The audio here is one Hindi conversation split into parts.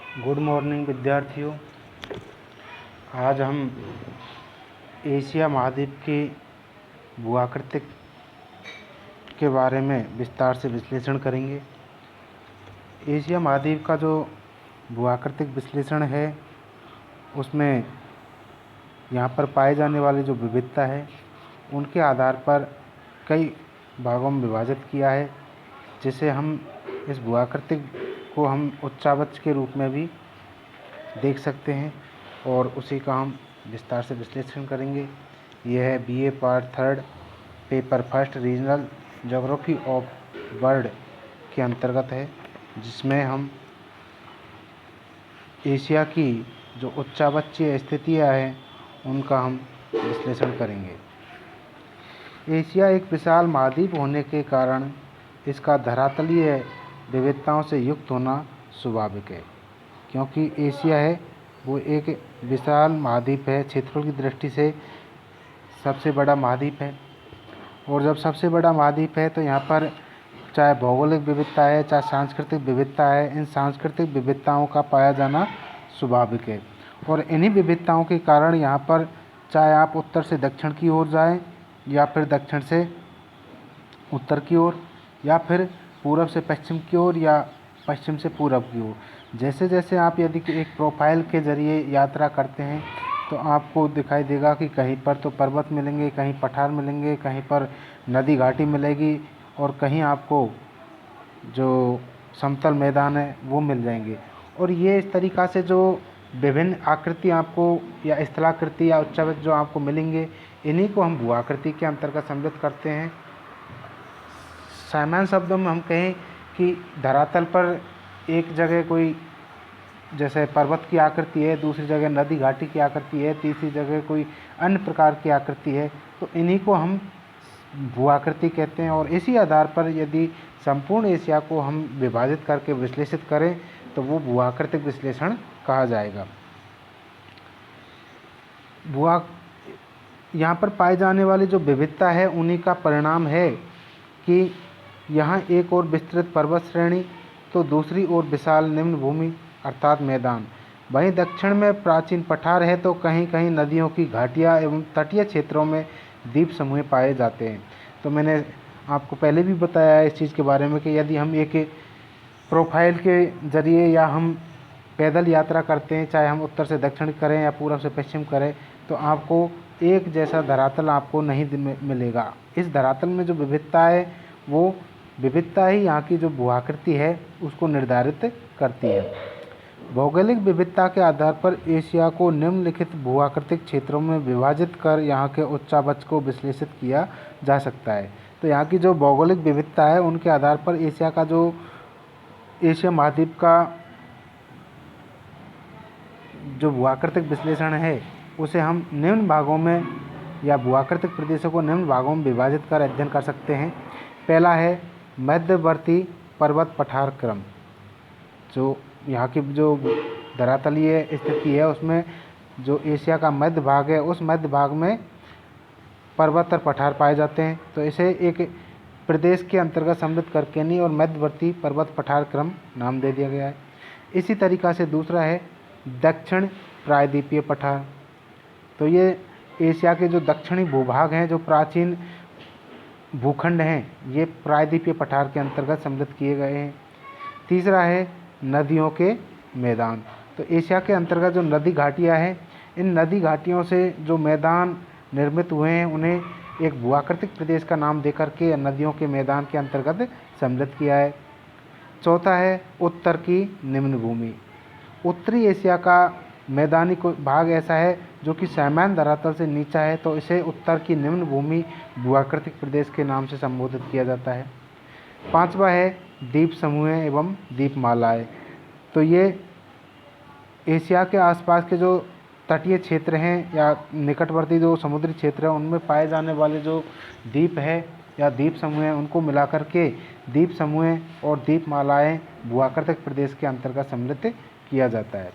गुड मॉर्निंग विद्यार्थियों। आज हम एशिया महाद्वीप की भूआकृति के बारे में विस्तार से विश्लेषण करेंगे। एशिया महाद्वीप का जो भूआकृतिक विश्लेषण है उसमें यहाँ पर पाए जाने वाली जो विविधता है उनके आधार पर कई भागों में विभाजित किया है, जिसे हम इस भूआकृतिक को हम उच्चावच के रूप में भी देख सकते हैं और उसी का हम विस्तार से विश्लेषण करेंगे। यह है BA part 3 paper first regional geography of world के अंतर्गत है, जिसमें हम एशिया की जो उच्चावचीय स्थितियाँ हैं उनका हम विश्लेषण करेंगे। एशिया एक विशाल महाद्वीप होने के कारण इसका धरातलीय विविधताओं से युक्त होना स्वाभाविक है, क्योंकि एशिया है वो एक विशाल महाद्वीप है। क्षेत्रों की दृष्टि से सबसे बड़ा महाद्वीप है, और जब सबसे बड़ा महाद्वीप है तो यहाँ पर चाहे भौगोलिक विविधता है चाहे सांस्कृतिक विविधता है, इन सांस्कृतिक विविधताओं का पाया जाना स्वाभाविक है। और इन्हीं विविधताओं के कारण यहाँ पर चाहे आप उत्तर से दक्षिण की ओर जाएं या फिर दक्षिण से उत्तर की ओर या फिर पूरब से पश्चिम की ओर या पश्चिम से पूरब की ओर, जैसे जैसे आप यदि एक प्रोफाइल के ज़रिए यात्रा करते हैं तो आपको दिखाई देगा कि कहीं पर तो पर्वत मिलेंगे, कहीं पठार मिलेंगे, कहीं पर नदी घाटी मिलेगी और कहीं आपको जो समतल मैदान है वो मिल जाएंगे। और ये इस तरीक़ा से जो विभिन्न आकृति आपको या स्थलाकृति या उच्चावच जो आपको मिलेंगे, इन्हीं को हम भूआकृति के अंतर्गत सम्मिलित करते हैं। सामान्य शब्दों में हम कहें कि धरातल पर एक जगह कोई जैसे पर्वत की आकृति है, दूसरी जगह नदी घाटी की आकृति है, तीसरी जगह कोई अन्य प्रकार की आकृति है, तो इन्हीं को हम भूआकृति कहते हैं। और इसी आधार पर यदि संपूर्ण एशिया को हम विभाजित करके विश्लेषित करें तो वो भूआकृतिक विश्लेषण कहा जाएगा। यहाँ पर पाए जाने वाली जो विविधता है उन्हीं का परिणाम है कि यहाँ एक और विस्तृत पर्वत श्रेणी तो दूसरी ओर विशाल निम्न भूमि अर्थात मैदान। वहीं दक्षिण में प्राचीन पठार है तो कहीं कहीं नदियों की घाटियाँ एवं तटीय क्षेत्रों में द्वीप समूह पाए जाते हैं। तो मैंने आपको पहले भी बताया है इस चीज़ के बारे में कि यदि हम एक प्रोफाइल के ज़रिए या हम पैदल यात्रा करते हैं, चाहे हम उत्तर से दक्षिण करें या पूर्व से पश्चिम करें, तो आपको एक जैसा धरातल आपको नहीं मिलेगा। इस धरातल में जो विविधता है वो विविधता ही यहाँ की जो भूआकृति है उसको निर्धारित करती है। भौगोलिक विविधता के आधार पर एशिया को निम्नलिखित भूआकृतिक क्षेत्रों में विभाजित कर यहाँ के उच्चावच को विश्लेषित किया जा सकता है। तो यहाँ की जो भौगोलिक विविधता है उनके आधार पर एशिया का जो एशिया महाद्वीप का जो भूआकृतिक विश्लेषण है उसे हम निम्न भागों में या भूआकृतिक प्रदेशों को निम्न भागों में विभाजित कर अध्ययन कर सकते हैं। पहला है मध्यवर्ती पर्वत पठार क्रम। जो यहाँ की जो धरातलीय स्थिति है उसमें जो एशिया का मध्य भाग है उस मध्य भाग में पर्वत और पठार पाए जाते हैं, तो इसे एक प्रदेश के अंतर्गत सम्मिलित करके नहीं और मध्यवर्ती पर्वत पठार क्रम नाम दे दिया गया है। इसी तरीक़ा से दूसरा है दक्षिण प्रायद्वीपीय पठार। तो ये एशिया के जो दक्षिणी भूभाग हैं, जो प्राचीन भूखंड हैं, ये प्रायद्वीपीय पठार के अंतर्गत सम्मिलित किए गए हैं। तीसरा है नदियों के मैदान। तो एशिया के अंतर्गत जो नदी घाटियाँ हैं, इन नदी घाटियों से जो मैदान निर्मित हुए हैं उन्हें एक भूआकृतिक प्रदेश का नाम देकर के नदियों के मैदान के अंतर्गत सम्मिलित किया है। चौथा है उत्तर की निम्न भूमि। उत्तरी एशिया का मैदानी भाग ऐसा है जो कि सामान्य धरातल से नीचा है, तो इसे उत्तर की निम्न भूमि भूआकृतिक प्रदेश के नाम से संबोधित किया जाता है। पांचवा है द्वीप समूह एवं द्वीपमालाएँ। तो ये एशिया के आसपास के जो तटीय क्षेत्र हैं या निकटवर्ती जो समुद्री क्षेत्र हैं उनमें पाए जाने वाले जो द्वीप है या द्वीप समूह हैं उनको मिलाकर के द्वीप समूह और द्वीपमालाएँ भूआकृतिक प्रदेश के अंतर्गत सम्मिलित किया जाता है।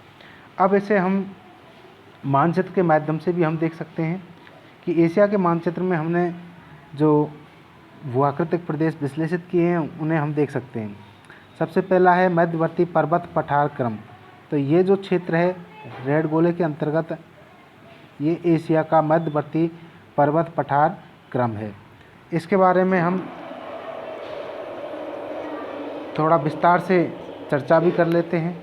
अब इसे हम मानचित्र के माध्यम से भी हम देख सकते हैं कि एशिया के मानचित्र में हमने जो भूआकृतिक प्रदेश विश्लेषित किए हैं उन्हें हम देख सकते हैं। सबसे पहला है मध्यवर्ती पर्वत पठार क्रम। तो तो ये जो क्षेत्र है रेड गोले के अंतर्गत ये एशिया का मध्यवर्ती पर्वत पठार क्रम है। इसके बारे में हम थोड़ा विस्तार से चर्चा भी कर लेते हैं।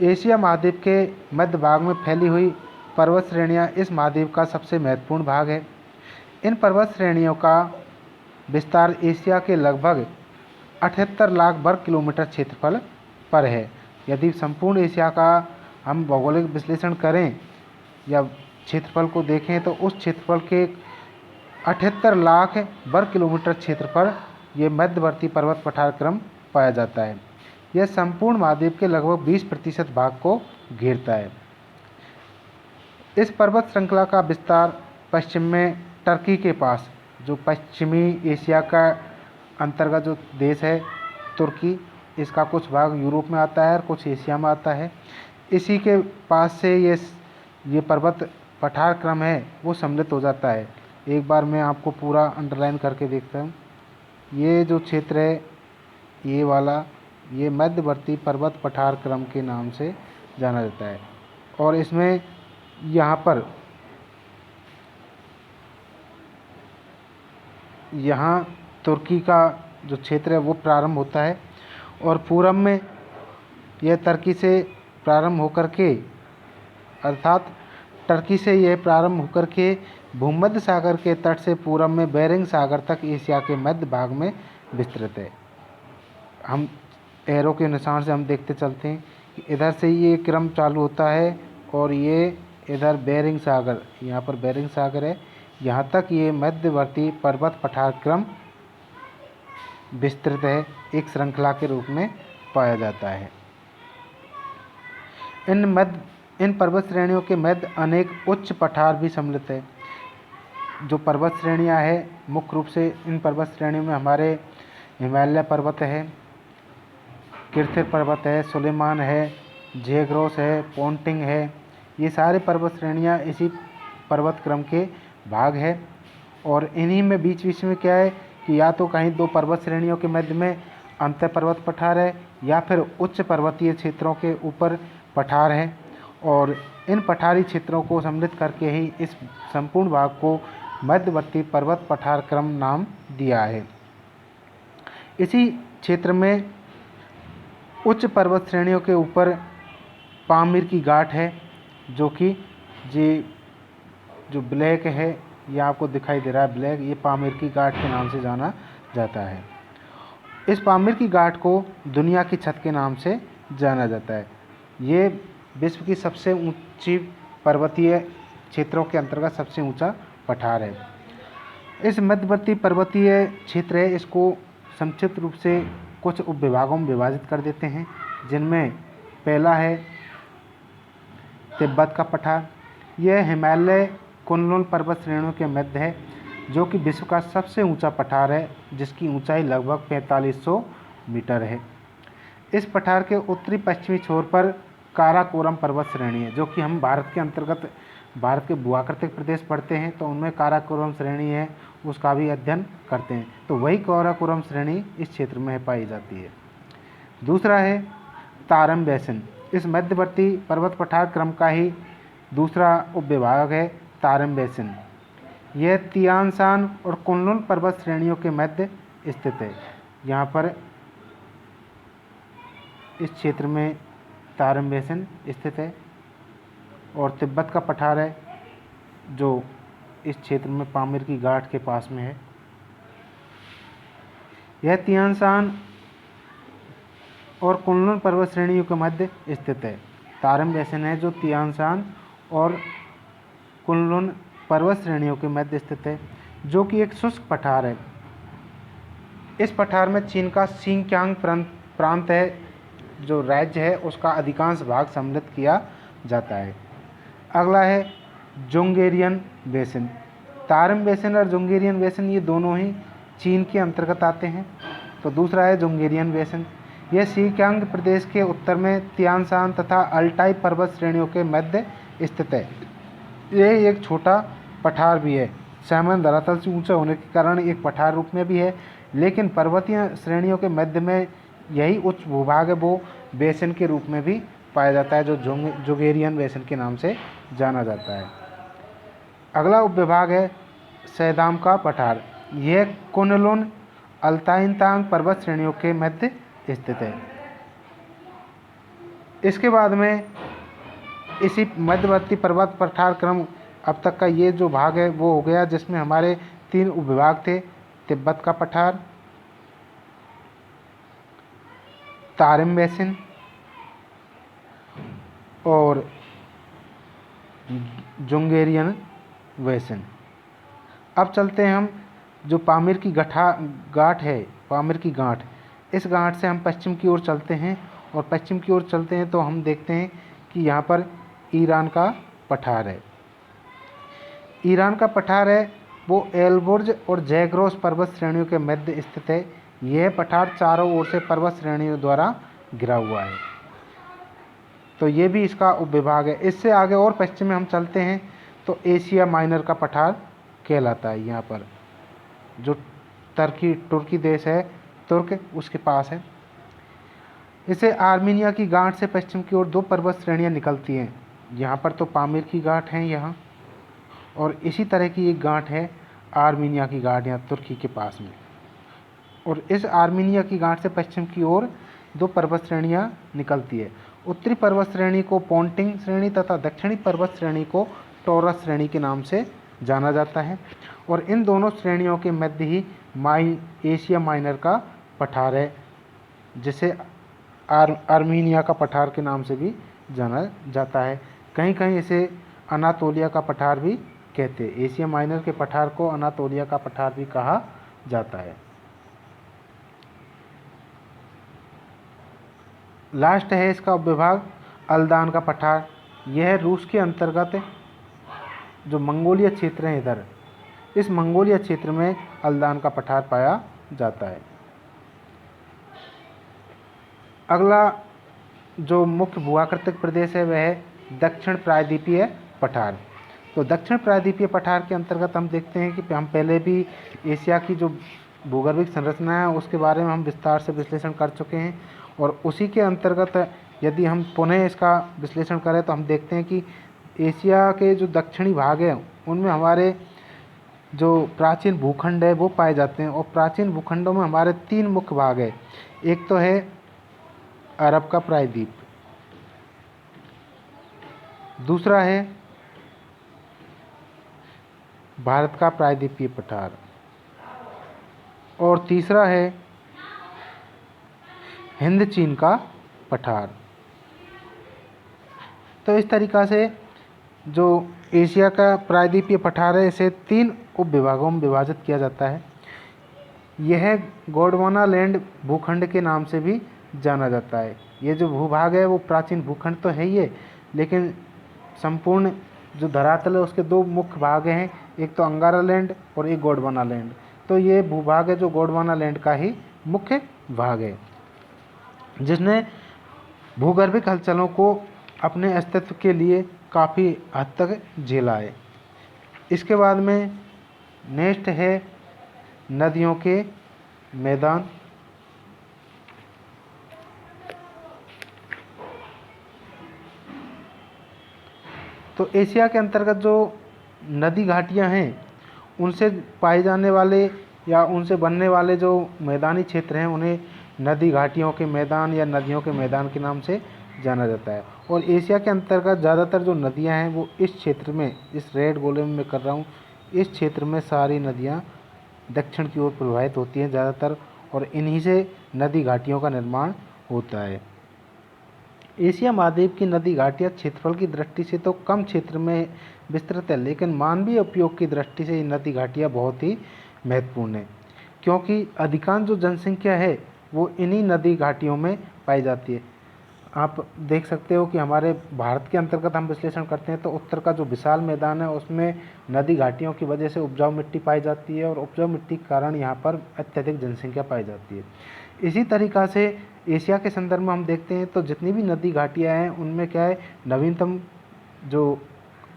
एशिया महाद्वीप के मध्य भाग में फैली हुई पर्वत श्रेणियाँ इस महाद्वीप का सबसे महत्वपूर्ण भाग है। इन पर्वत श्रेणियों का विस्तार एशिया के लगभग 78 लाख वर्ग किलोमीटर क्षेत्रफल पर है। यदि संपूर्ण एशिया का हम भौगोलिक विश्लेषण करें या क्षेत्रफल को देखें तो उस क्षेत्रफल के 78 लाख वर्ग किलोमीटर क्षेत्र पर यह मध्यवर्ती पर्वत पठार क्रम पाया जाता है। यह संपूर्ण महाद्वीप के लगभग 20% भाग को घेरता है। इस पर्वत श्रृंखला का विस्तार पश्चिम में टर्की के पास, जो पश्चिमी एशिया का अंतर्गत जो देश है तुर्की, इसका कुछ भाग यूरोप में आता है और कुछ एशिया में आता है, इसी के पास से ये पर्वत पठार क्रम है वो सम्मिलित हो जाता है। एक बार मैं आपको पूरा अंडरलाइन करके देखता हूँ। ये जो क्षेत्र है ये वाला, ये मध्यवर्ती पर्वत पठार क्रम के नाम से जाना जाता है। और इसमें यहाँ तुर्की का जो क्षेत्र है वो प्रारंभ होता है और पूरब में यह तुर्की से प्रारंभ होकर के, अर्थात टर्की से यह प्रारंभ होकर के भूमध्य सागर के तट से पूरब में बेरिंग सागर तक एशिया के मध्य भाग में विस्तृत है। हम एरो के निशान से हम देखते चलते हैं कि इधर से ये क्रम चालू होता है और ये इधर बेरिंग सागर, यहाँ पर बेरिंग सागर है, यहाँ तक ये मध्यवर्ती पर्वत पठार क्रम विस्तृत है, एक श्रृंखला के रूप में पाया जाता है। इन पर्वत श्रेणियों के मध्य अनेक उच्च पठार भी सम्मिलित है। जो पर्वत श्रेणियाँ हैं मुख्य रूप से इन पर्वत श्रेणियों में हमारे हिमालय पर्वत है, किरथिर पर्वत है, सुलेमान है, ज़ेग्रोस है, पोंटिंग है, ये सारे पर्वत श्रेणियाँ इसी पर्वत क्रम के भाग है। और इन्हीं में बीच बीच में क्या है कि या तो कहीं दो पर्वत श्रेणियों के मध्य में अंतर पर्वत पठार है या फिर उच्च पर्वतीय क्षेत्रों के ऊपर पठार है, और इन पठारी क्षेत्रों को सम्मिलित करके ही इस संपूर्ण भाग को मध्यवर्ती पर्वत पठार क्रम नाम दिया है। इसी क्षेत्र में उच्च पर्वत श्रेणियों के ऊपर पामीर की घाट है, जो कि जो ब्लैक है, ये आपको दिखाई दे रहा है ब्लैक, ये पामीर की घाट के नाम से जाना जाता है। इस पामीर की घाट को दुनिया की छत के नाम से जाना जाता है। ये विश्व की सबसे ऊंची पर्वतीय क्षेत्रों के अंतर्गत सबसे ऊंचा पठार है। इस मध्यवर्ती पर्वतीय क्षेत्र है, इसको संक्षिप्त रूप से कुछ उपविभागों में विभाजित कर देते हैं, जिनमें पहला है तिब्बत का पठार। यह हिमालय कुनलुन पर्वत श्रेणियों के मध्य है, जो कि विश्व का सबसे ऊंचा पठार है, जिसकी ऊंचाई लगभग 4500 मीटर है। इस पठार के उत्तरी पश्चिमी छोर पर काराकोरम पर्वत श्रेणी है, जो कि हम भारत के अंतर्गत भारत के भूआकृतिक प्रदेश पढ़ते हैं तो उनमें काराकोरम श्रेणी है, उसका भी अध्ययन करते हैं, तो वही काराकोरम श्रेणी इस क्षेत्र में पाई जाती है। दूसरा है तारम बेसिन। इस मध्यवर्ती पर्वत पठार क्रम का ही दूसरा उपविभाग है तारम बेसिन। यह तियान शान और कुनलुन पर्वत श्रेणियों के मध्य स्थित है। यहाँ पर इस क्षेत्र में तारम बेसिन स्थित है और तिब्बत का पठार है, जो इस क्षेत्र में पामीर की घाट के पास में है। यह तियान शान और कुनलुन पर्वत श्रेणियों के मध्य स्थित है। तारम बेसिन है जो तियान शान और कुनलुन पर्वत श्रेणियों के मध्य स्थित है, जो कि एक शुष्क पठार है। इस पठार में चीन का सिंकियांग प्रांत है, जो राज्य है उसका अधिकांश भाग सम्मिलित किया जाता है। अगला है जोंगेरियन बेसिन। तारम बेसिन और जोंगेरियन बेसिन ये दोनों ही चीन के अंतर्गत आते हैं। तो दूसरा है जोंगेरियन बेसिन। यह सिंकियांग प्रदेश के उत्तर में तियान शान तथा अल्टाई पर्वत श्रेणियों के मध्य स्थित है। यह एक छोटा पठार भी है, सामान्य धरातल से ऊंचा होने के कारण एक पठार रूप में भी है, लेकिन पर्वतीय श्रेणियों के मध्य में यही उच्च भूभाग है वो बेसिन के रूप में भी पाया जाता है, जो जोगेरियन बेसिन के नाम से जाना जाता है। अगला उपविभाग है सैदाम का पठार। यह कुनलुन अल्ताइनतांग पर्वत श्रेणियों के मध्य स्थित है। इसके बाद में इसी मध्यवर्ती पर्वत पठार क्रम, अब तक का ये जो भाग है वो हो गया, जिसमें हमारे 3 उपविभाग थे, तिब्बत का पठार, तारिम बेसिन और जोंगेरियन बेसिन। अब चलते हैं हम जो पामीर की गांठ है, पामीर की गांठ, इस गांठ से हम पश्चिम की ओर चलते हैं, और पश्चिम की ओर चलते हैं तो हम देखते हैं कि यहाँ पर ईरान का पठार है। ईरान का पठार है वो एलबुर्ज और जैग्रोस पर्वत श्रेणियों के मध्य स्थित है। यह पठार चारों ओर से पर्वत श्रेणियों द्वारा घिरा हुआ है, तो ये भी इसका उपविभाग है। इससे आगे और पश्चिम में हम चलते हैं तो एशिया माइनर का पठार कहलाता है। यहाँ पर जो तुर्की देश है, तुर्क, उसके पास है। इसे आर्मीनिया की गांठ से पश्चिम की ओर 2 पर्वत श्रेणियाँ निकलती हैं। यहाँ पर तो पामीर की गांठ है यहाँ, और इसी तरह की एक गांठ है आर्मीनिया की गांठ यहाँ तुर्की के पास में। और इस आर्मीनिया की गांठ से पश्चिम की ओर 2 पर्वत श्रेणियाँ निकलती है। उत्तरी पर्वत श्रेणी को पोंटिंग श्रेणी तथा दक्षिणी पर्वत श्रेणी को टॉरस श्रेणी के नाम से जाना जाता है, और इन दोनों श्रेणियों के मध्य ही एशिया माइनर का पठार है, जिसे आर्मीनिया का पठार के नाम से भी जाना जाता है। कहीं कहीं इसे अनातोलिया का पठार भी कहते हैं। एशिया माइनर के पठार को अनातोलिया का पठार भी कहा जाता है। लास्ट है इसका उपविभाग अल्दान का पठार। यह रूस के अंतर्गत जो मंगोलिया क्षेत्र है, इधर इस मंगोलिया क्षेत्र में अल्दान का पठार पाया जाता है। अगला जो मुख्य भूआकृतिक प्रदेश है वह है दक्षिण प्रायद्वीपीय पठार। तो दक्षिण प्रायद्वीपीय पठार के अंतर्गत हम देखते हैं कि हम पहले भी एशिया की जो भूगर्भिक संरचना है उसके बारे में हम विस्तार से विश्लेषण कर चुके हैं, और उसी के अंतर्गत यदि हम पुनः इसका विश्लेषण करें तो हम देखते हैं कि एशिया के जो दक्षिणी भाग हैं उनमें हमारे जो प्राचीन भूखंड है वो पाए जाते हैं, और प्राचीन भूखंडों में हमारे 3 मुख्य भाग है। एक तो है अरब का प्रायद्वीप, दूसरा है भारत का प्रायद्वीपीय पठार, और तीसरा है हिंद चीन का पठार। तो इस तरीक़ा से जो एशिया का प्रायद्वीपीय पठार है इसे 3 उपविभागों में विभाजित किया जाता है। यह गोंडवाना लैंड भूखंड के नाम से भी जाना जाता है। ये जो भूभाग है वो प्राचीन भूखंड तो है ही है, लेकिन संपूर्ण जो धरातल है उसके 2 मुख्य भाग हैं, एक तो अंगारा लैंड और एक गोंडवाना लैंड। तो ये भूभाग है जो गोंडवाना लैंड का ही मुख्य भाग है, जिसने भूगर्भिक हलचलों को अपने अस्तित्व के लिए काफ़ी हद तक झेला है। इसके बाद में नेक्स्ट है नदियों के मैदान। तो एशिया के अंतर्गत जो नदी घाटियां हैं उनसे पाए जाने वाले या उनसे बनने वाले जो मैदानी क्षेत्र हैं उन्हें नदी घाटियों के मैदान या नदियों के मैदान के नाम से जाना जाता है। और एशिया के अंतर्गत ज़्यादातर जो नदियां हैं वो इस क्षेत्र में, इस रेड गोले में मैं कर रहा हूँ, इस क्षेत्र में सारी नदियां दक्षिण की ओर प्रवाहित होती हैं ज़्यादातर, और इन्हीं से नदी घाटियों का निर्माण होता है। एशिया महाद्वीप की नदी घाटियाँ क्षेत्रफल की दृष्टि से तो कम क्षेत्र में विस्तृत है, लेकिन मानवीय उपयोग की दृष्टि से ये नदी घाटियाँ बहुत ही महत्वपूर्ण है, क्योंकि अधिकांश जो जनसंख्या है वो इन्हीं नदी घाटियों में पाई जाती है। आप देख सकते हो कि हमारे भारत के अंतर्गत हम विश्लेषण करते हैं तो उत्तर का जो विशाल मैदान है उसमें नदी घाटियों की वजह से उपजाऊ मिट्टी पाई जाती है, और उपजाऊ मिट्टी के कारण यहाँ पर अत्यधिक जनसंख्या पाई जाती है। इसी तरीक़ा से एशिया के संदर्भ में हम देखते हैं तो जितनी भी नदी घाटियाँ हैं उनमें क्या है, नवीनतम जो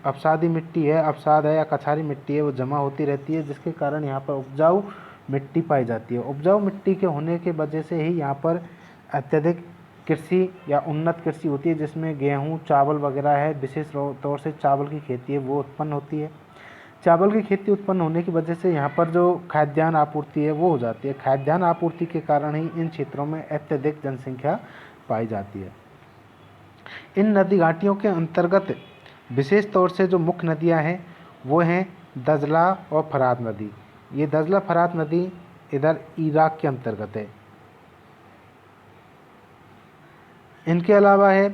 अवसादी मिट्टी है, अवसाद है या कछारी मिट्टी है वो जमा होती रहती है, जिसके कारण यहाँ पर उपजाऊ मिट्टी पाई जाती है। उपजाऊ मिट्टी के होने के वजह से ही यहाँ पर अत्यधिक कृषि या उन्नत कृषि होती है, जिसमें गेहूँ, चावल वगैरह है, विशेष तौर से चावल की खेती है वो उत्पन्न होती है। चावल की खेती उत्पन्न होने की वजह से यहाँ पर जो खाद्यान्न आपूर्ति है वो हो जाती है। खाद्यान्न आपूर्ति के कारण ही इन क्षेत्रों में अत्यधिक जनसंख्या पाई जाती है। इन नदी घाटियों के अंतर्गत विशेष तौर से जो मुख्य नदियाँ हैं वो हैं दजला और फरात नदी। ये दजला फरात नदी इधर इराक के अंतर्गत है। इनके अलावा है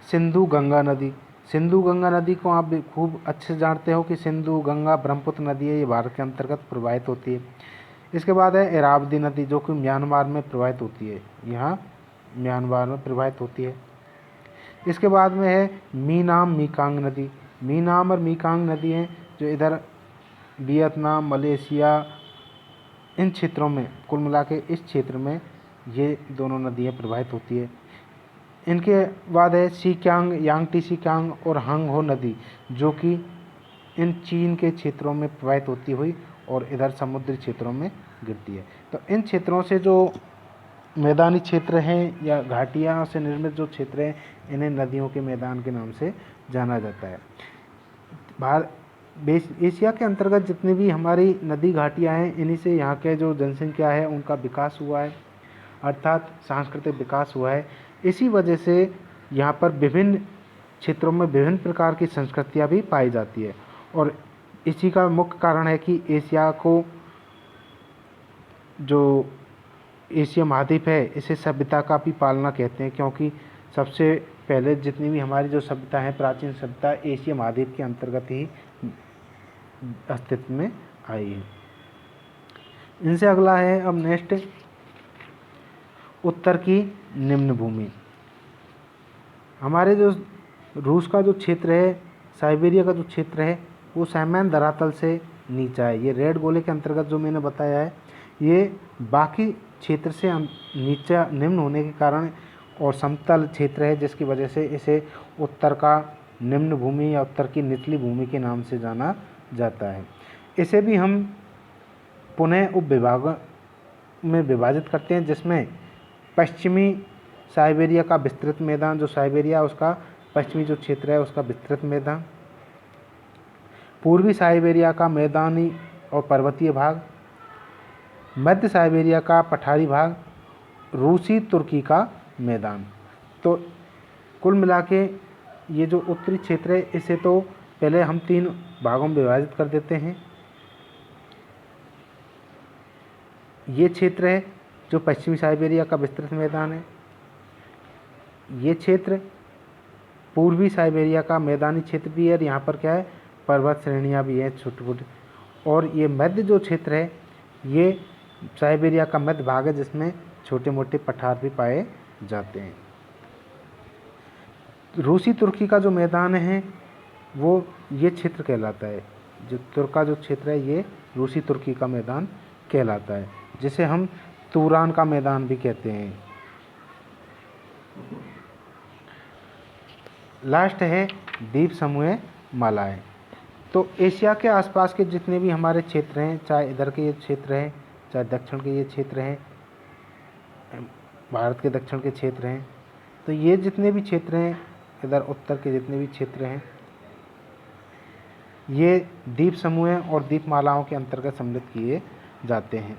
सिंधु गंगा नदी। सिंधु गंगा नदी को आप भी खूब अच्छे से जानते हो कि सिंधु गंगा ब्रह्मपुत्र नदी है, ये भारत के अंतर्गत प्रवाहित होती है। इसके बाद है इरावदी नदी जो कि म्यांमार में प्रवाहित होती है, यहाँ म्यांमार में प्रवाहित होती है। इसके बाद में है मीनाम मीकांग नदी। मीनाम और मीकांग नदी हैं जो इधर वियतनाम, मलेशिया, इन क्षेत्रों में, कुल मिला के इस क्षेत्र में ये दोनों नदियाँ प्रवाहित होती है। इनके बाद है सीक्यांग, यांगटी सीक्यांग और हंग हो नदी जो कि इन चीन के क्षेत्रों में प्रवाहित होती हुई और इधर समुद्री क्षेत्रों में गिरती है। तो इन क्षेत्रों से जो मैदानी क्षेत्र हैं या घाटियाँ से निर्मित जो क्षेत्र हैं, इन्हें नदियों के मैदान के नाम से जाना जाता है। एशिया के अंतर्गत जितनी भी हमारी नदी घाटियाँ हैं, इन्हीं से यहाँ के जो जनसंख्या है उनका विकास हुआ है, अर्थात सांस्कृतिक विकास हुआ है। इसी वजह से यहाँ पर विभिन्न क्षेत्रों में विभिन्न प्रकार की संस्कृतियाँ भी पाई जाती है और इसी का मुख्य कारण है कि एशिया को, जो एशिया महाद्वीप है, इसे सभ्यता का भी पालना कहते हैं, क्योंकि सबसे पहले जितनी भी हमारी जो सभ्यता है, प्राचीन सभ्यता एशिया महाद्वीप के अंतर्गत ही अस्तित्व में आई है। इनसे अगला है अब नेक्स्ट उत्तर की निम्न भूमि। हमारे जो रूस का जो क्षेत्र है, साइबेरिया का जो क्षेत्र है, वो सामान्य धरातल से नीचा है। ये रेड गोले के अंतर्गत जो मैंने बताया है, ये बाकी क्षेत्र से नीचा निम्न होने के कारण और समतल क्षेत्र है, जिसकी वजह से इसे उत्तर का निम्न भूमि या उत्तर की निचली भूमि के नाम से जाना जाता है। इसे भी हम पुनः उपविभागों में विभाजित करते हैं, जिसमें पश्चिमी साइबेरिया का विस्तृत मैदान, जो साइबेरिया उसका पश्चिमी जो क्षेत्र है उसका विस्तृत मैदान, पूर्वी साइबेरिया का मैदानी और पर्वतीय भाग, मध्य साइबेरिया का पठारी भाग, रूसी तुर्की का मैदान। तो कुल मिला के ये जो उत्तरी क्षेत्र है, इसे तो पहले हम 3 भागों में विभाजित कर देते हैं। ये क्षेत्र है जो पश्चिमी साइबेरिया का विस्तृत मैदान है, ये क्षेत्र पूर्वी साइबेरिया का मैदानी क्षेत्र भी है और यहाँ पर क्या है, पर्वत श्रेणियाँ भी हैं छोटी छोटी, और ये मध्य जो क्षेत्र है ये साइबेरिया का मध्य भाग है, जिसमें छोटे मोटे पठार भी पाए जाते हैं। रूसी तुर्की का जो मैदान है वो ये क्षेत्र कहलाता है, जो तुर्का जो क्षेत्र है ये रूसी तुर्की का मैदान कहलाता है, जिसे हम तूरान का मैदान भी कहते हैं। लास्ट है द्वीप समूह मालाएं। तो एशिया के आसपास के जितने भी हमारे क्षेत्र हैं, चाहे इधर के ये क्षेत्र हैं, चाहे दक्षिण के ये क्षेत्र हैं, भारत के दक्षिण के क्षेत्र हैं, तो ये जितने भी क्षेत्र हैं, इधर उत्तर के जितने भी क्षेत्र हैं, ये द्वीप समूह और द्वीपमालाओं के अंतर्गत सम्मिलित किए जाते हैं।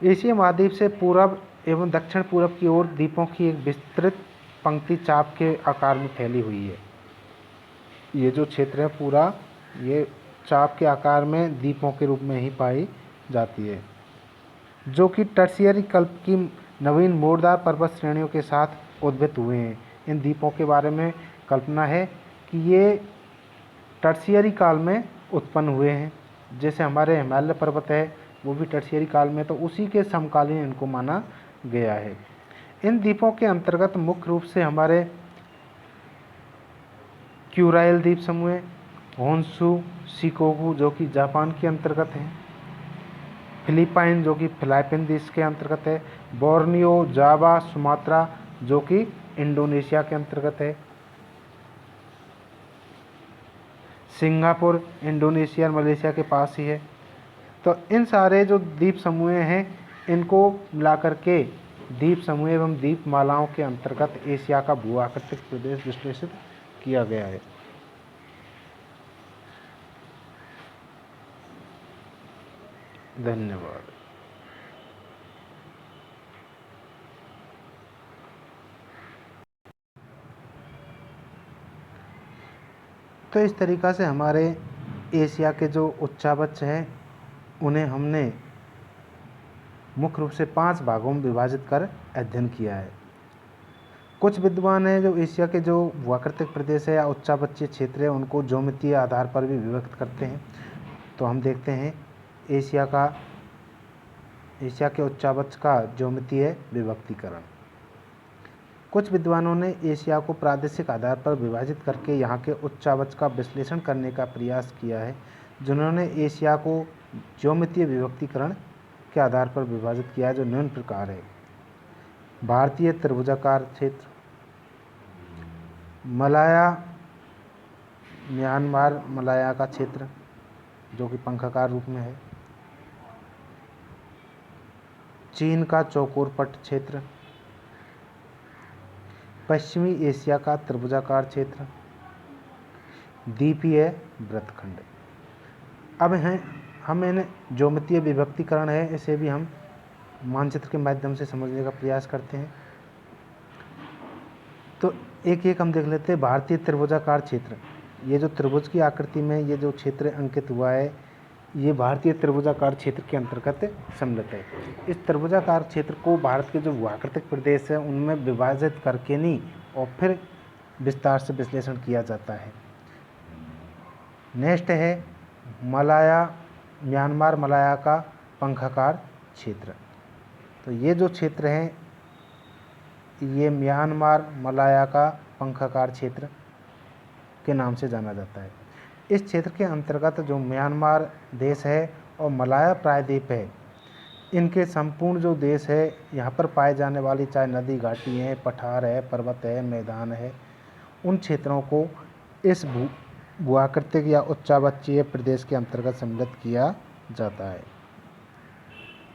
एशिया महाद्वीप से पूर्व एवं दक्षिण पूर्व की ओर द्वीपों की एक विस्तृत पंक्ति चाप के आकार में फैली हुई है। ये जो क्षेत्र है पूरा, ये चाप के आकार में द्वीपों के रूप में ही पाई जाती है, जो कि टर्शियरी कल्प की नवीन मोड़दार पर्वत श्रेणियों के साथ उद्भित हुए हैं। इन द्वीपों के बारे में कल्पना है कि ये टर्शियरी काल में उत्पन्न हुए हैं, जैसे हमारे हिमालय पर्वत है वो भी टर्शियरी काल में, तो उसी के समकालीन इनको माना गया है। इन द्वीपों के अंतर्गत मुख्य रूप से हमारे क्यूराइल द्वीप समूह, होन्शु, शिकोकू जो कि जापान के अंतर्गत है, फिलीपाइन जो कि फिलीपीन देश के अंतर्गत है, बोर्नियो, जावा, सुमात्रा जो कि इंडोनेशिया के अंतर्गत है, सिंगापुर इंडोनेशिया और मलेशिया के पास ही है। तो इन सारे जो द्वीप समूह हैं, इनको मिलाकर के द्वीप समूह एवं द्वीपमालाओं के अंतर्गत एशिया का भू-आकृतिक प्रदेश विश्लेषित किया गया है। धन्यवाद। तो इस तरीक़ा से हमारे एशिया के जो उच्चावच हैं उन्हें हमने मुख्य रूप से 5 भागों में विभाजित कर अध्ययन किया है। कुछ विद्वान हैं जो एशिया के जो भूआकृतिक प्रदेश है या उच्चावचीय क्षेत्र है उनको ज्योमितीय आधार पर भी विभक्त करते हैं। तो हम देखते हैं एशिया के उच्चावच का ज्योमितीय विभक्तीकरण। कुछ विद्वानों ने एशिया को प्रादेशिक आधार पर विभाजित करके यहाँ के उच्चावच का विश्लेषण करने का प्रयास किया है, जिन्होंने एशिया को ज्योमितीय विभक्तीकरण के आधार पर विभाजित किया है, जो निम्न प्रकार है। भारतीय त्रिभुजाकार क्षेत्र, मलाया म्यांमार मलाया का क्षेत्र जो कि पंखाकार रूप में है, चीन का चौकोर पट्ट क्षेत्र, पश्चिमी एशिया का त्रिभुजाकार क्षेत्र, द्वीपीय वृत्तखंड। अब हम इन्हें ज्योमितीय विभक्तीकरण है, इसे भी हम मानचित्र के माध्यम से समझने का प्रयास करते हैं। तो एक एक हम देख लेते हैं। भारतीय त्रिभुजाकार क्षेत्र, ये जो त्रिभुज की आकृति में ये जो क्षेत्र अंकित हुआ है, ये भारतीय त्रिभुजाकार क्षेत्र के अंतर्गत सम्मिलित है। इस त्रिभुजाकार क्षेत्र को भारत के जो भूआकृतिक प्रदेश है उनमें विभाजित करके नहीं और फिर विस्तार से विश्लेषण किया जाता है। नेक्स्ट है मलाया म्यांमार मलाया का पंखाकार क्षेत्र। तो ये जो क्षेत्र है ये म्यांमार मलाया का पंखाकार क्षेत्र के नाम से जाना जाता है। इस क्षेत्र के अंतर्गत जो म्यांमार देश है और मलाया प्रायद्वीप है, इनके संपूर्ण जो देश है यहाँ पर पाए जाने वाली चाहे नदी घाटी है, पठार है, पर्वत है, मैदान है, उन क्षेत्रों को इस भूआकृतिक या उच्चावचीय प्रदेश के अंतर्गत सम्मिलित किया जाता है।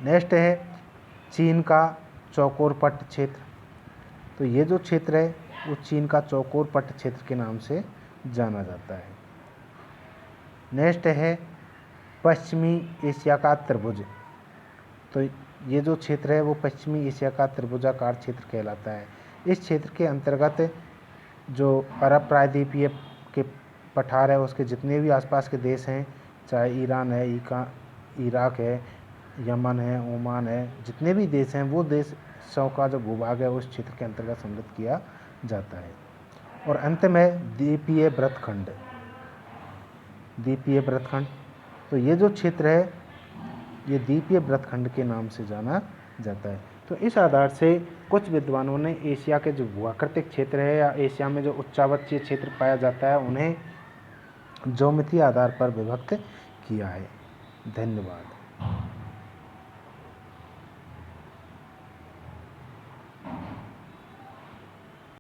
नेक्स्ट है चीन का चौकोर पट्ट क्षेत्र। तो ये जो क्षेत्र है वो चीन का चौकोर पट्ट क्षेत्र के नाम से जाना जाता है। नेक्स्ट है पश्चिमी एशिया का त्रिभुज। तो ये जो क्षेत्र है वो पश्चिमी एशिया का त्रिभुजाकार क्षेत्र कहलाता है। इस क्षेत्र के अंतर्गत जो अरब प्रायद्वीपीय के पठार है उसके जितने भी आसपास के देश हैं, चाहे ईरान है, इराक है, यमन है, ओमान है, जितने भी देश हैं वो देशों का जो भूभाग है उस क्षेत्र के अंतर्गत सम्मिलित किया जाता है। और अंत में द्वीपीय वृत्तखंड। तो ये जो क्षेत्र है ये द्वीपीय वृत्तखंड के नाम से जाना जाता है। तो इस आधार से कुछ विद्वानों ने एशिया के जो भूआकृतिक क्षेत्र है या एशिया में जो उच्चावचीय क्षेत्र पाया जाता है उन्हें ज्योमितीय आधार पर विभक्त किया है। धन्यवाद।